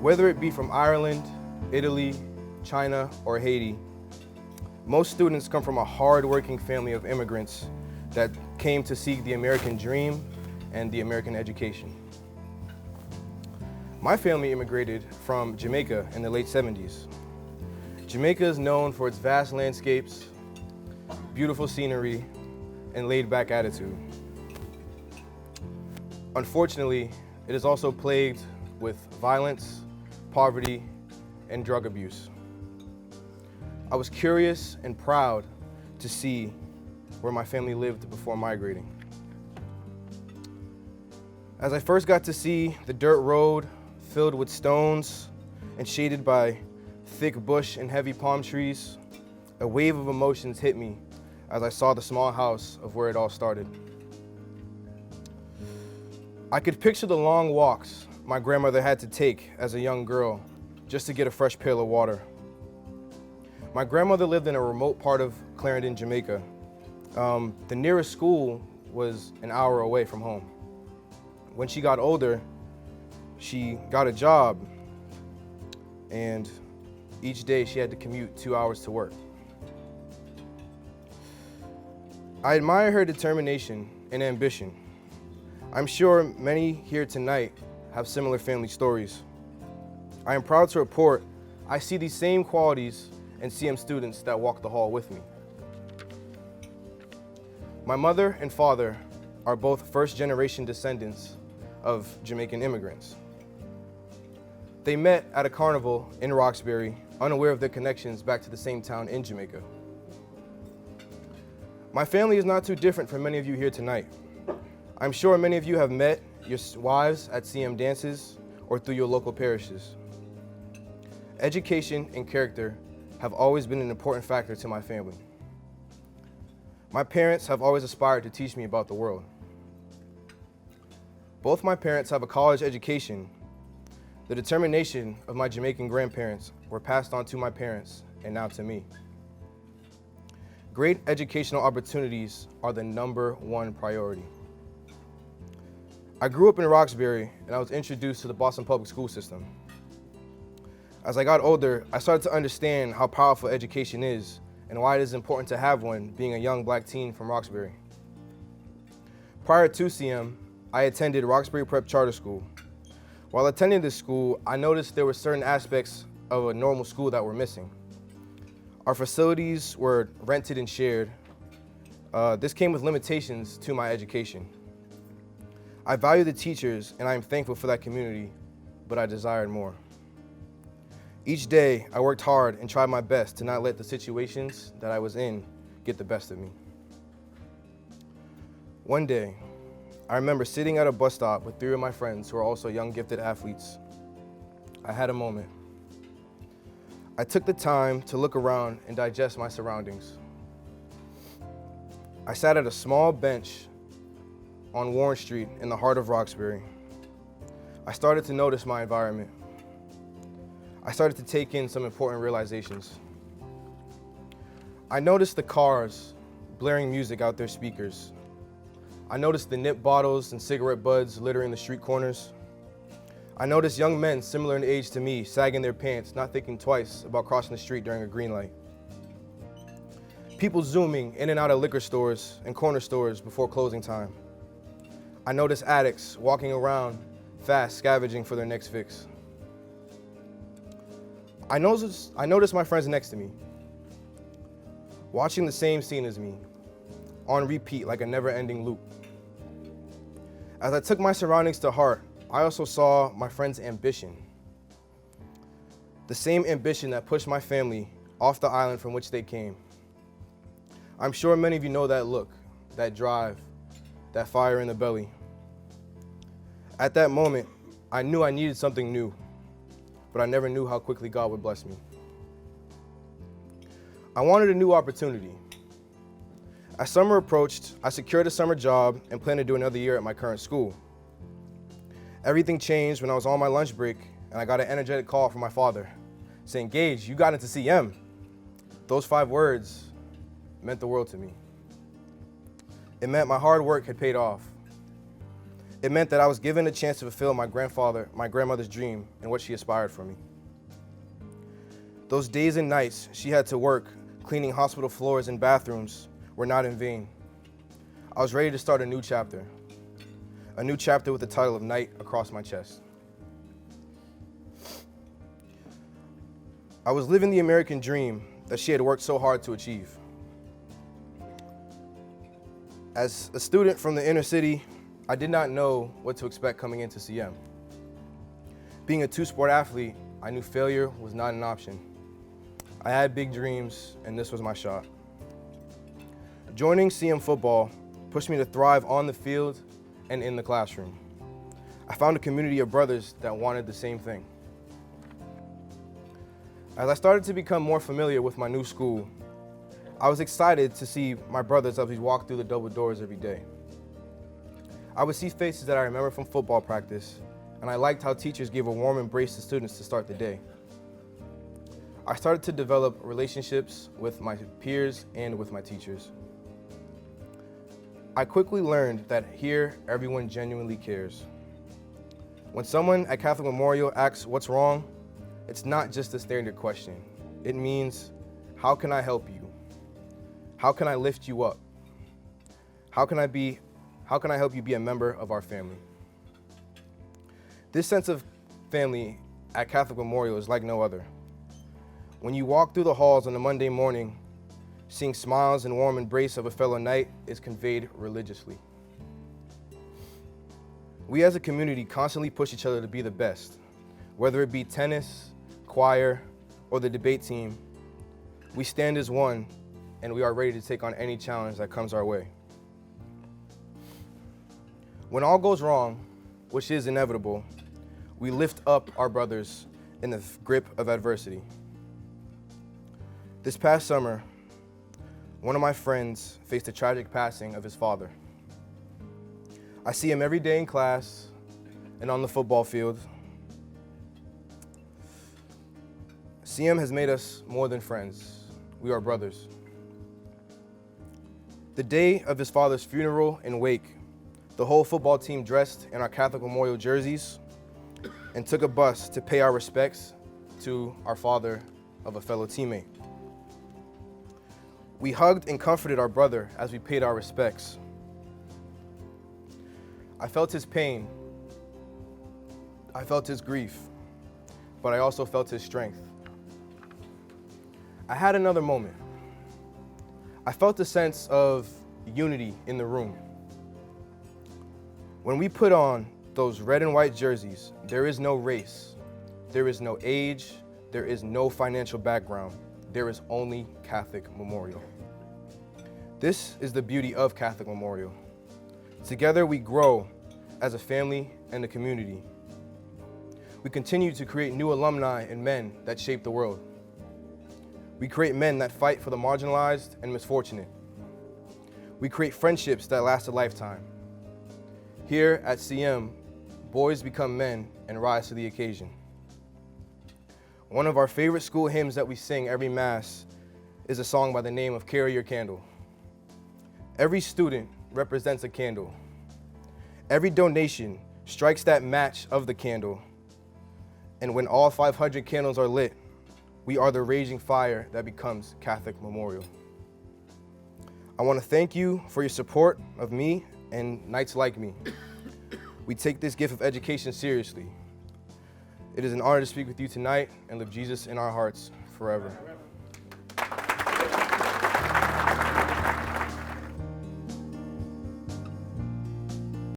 Whether it be from Ireland, Italy, China, or Haiti, most students come from a hard-working family of immigrants that came to seek the American dream and the American education. My family immigrated from Jamaica in the late 70s. Jamaica is known for its vast landscapes, beautiful scenery, and laid-back attitude. Unfortunately, it is also plagued with violence, poverty, and drug abuse. I was curious and proud to see where my family lived before migrating. As I first got to see the dirt road filled with stones and shaded by thick bush and heavy palm trees, a wave of emotions hit me as I saw the small house of where it all started. I could picture the long walks my grandmother had to take as a young girl just to get a fresh pail of water. My grandmother lived in a remote part of Clarendon, Jamaica. The nearest school was an hour away from home. When she got older, she got a job, and each day she had to commute 2 hours to work. I admire her determination and ambition. I'm sure many here tonight have similar family stories. I am proud to report I see these same qualities in CM students that walk the hall with me. My mother and father are both first-generation descendants of Jamaican immigrants. They met at a carnival in Roxbury, unaware of their connections back to the same town in Jamaica. My family is not too different from many of you here tonight. I'm sure many of you have met your wives at CM dances or through your local parishes. Education and character have always been an important factor to my family. My parents have always aspired to teach me about the world. Both my parents have a college education. The determination of my Jamaican grandparents were passed on to my parents and now to me. Great educational opportunities are the #1 priority. I grew up in Roxbury and I was introduced to the Boston public school system. As I got older, I started to understand how powerful education is and why it is important to have one, being a young black teen from Roxbury. Prior to CM, I attended Roxbury Prep Charter School. While attending this school, I noticed there were certain aspects of a normal school that were missing. Our facilities were rented and shared. This came with limitations to my education. I value the teachers and I am thankful for that community, but I desired more. Each day, I worked hard and tried my best to not let the situations that I was in get the best of me. One day, I remember sitting at a bus stop with 3 of my friends who are also young, gifted athletes. I had a moment. I took the time to look around and digest my surroundings. I sat at a small bench on Warren Street in the heart of Roxbury. I started to notice my environment. I started to take in some important realizations. I noticed the cars blaring music out their speakers. I noticed the nip bottles and cigarette butts littering the street corners. I noticed young men similar in age to me sagging their pants, not thinking twice about crossing the street during a green light. People zooming in and out of liquor stores and corner stores before closing time. I noticed addicts walking around fast, scavenging for their next fix. I noticed my friends next to me, watching the same scene as me, on repeat like a never-ending loop. As I took my surroundings to heart, I also saw my friends' ambition. The same ambition that pushed my family off the island from which they came. I'm sure many of you know that look, that drive, that fire in the belly. At that moment, I knew I needed something new, but I never knew how quickly God would bless me. I wanted a new opportunity. As summer approached, I secured a summer job and planned to do another year at my current school. Everything changed when I was on my lunch break and I got an energetic call from my father saying, "Gage, you got into CM." Those 5 words meant the world to me. It meant my hard work had paid off. It meant that I was given a chance to fulfill my grandmother's dream and what she aspired for me. Those days and nights she had to work cleaning hospital floors and bathrooms were not in vain. I was ready to start a new chapter with the title of Knight across my chest. I was living the American dream that she had worked so hard to achieve. As a student from the inner city, I did not know what to expect coming into CM. Being a two-sport athlete, I knew failure was not an option. I had big dreams, and this was my shot. Joining CM football pushed me to thrive on the field and in the classroom. I found a community of brothers that wanted the same thing. As I started to become more familiar with my new school, I was excited to see my brothers as we walked through the double doors every day. I would see faces that I remember from football practice, and I liked how teachers gave a warm embrace to students to start the day. I started to develop relationships with my peers and with my teachers. I quickly learned that here, everyone genuinely cares. When someone at Catholic Memorial asks what's wrong, it's not just a standard question. It means, how can I help you? How can I lift you up? How can I help you be a member of our family? This sense of family at Catholic Memorial is like no other. When you walk through the halls on a Monday morning, seeing smiles and warm embrace of a fellow knight is conveyed religiously. We as a community constantly push each other to be the best, whether it be tennis, choir, or the debate team. We stand as one, and we are ready to take on any challenge that comes our way. When all goes wrong, which is inevitable, we lift up our brothers in the grip of adversity. This past summer, one of my friends faced a tragic passing of his father. I see him every day in class and on the football field. CM has made us more than friends. We are brothers. The day of his father's funeral and wake, the whole football team dressed in our Catholic Memorial jerseys and took a bus to pay our respects to our father of a fellow teammate. We hugged and comforted our brother as we paid our respects. I felt his pain. I felt his grief, but I also felt his strength. I had another moment. I felt a sense of unity in the room. When we put on those red and white jerseys, there is no race, there is no age, there is no financial background. There is only Catholic Memorial. This is the beauty of Catholic Memorial. Together we grow as a family and a community. We continue to create new alumni and men that shape the world. We create men that fight for the marginalized and misfortunate. We create friendships that last a lifetime. Here at CM, boys become men and rise to the occasion. One of our favorite school hymns that we sing every Mass is a song by the name of Carry Your Candle. Every student represents a candle. Every donation strikes that match of the candle. And when all 500 candles are lit, we are the raging fire that becomes Catholic Memorial. I want to thank you for your support of me and knights like me. We take this gift of education seriously. It is an honor to speak with you tonight and live Jesus in our hearts forever.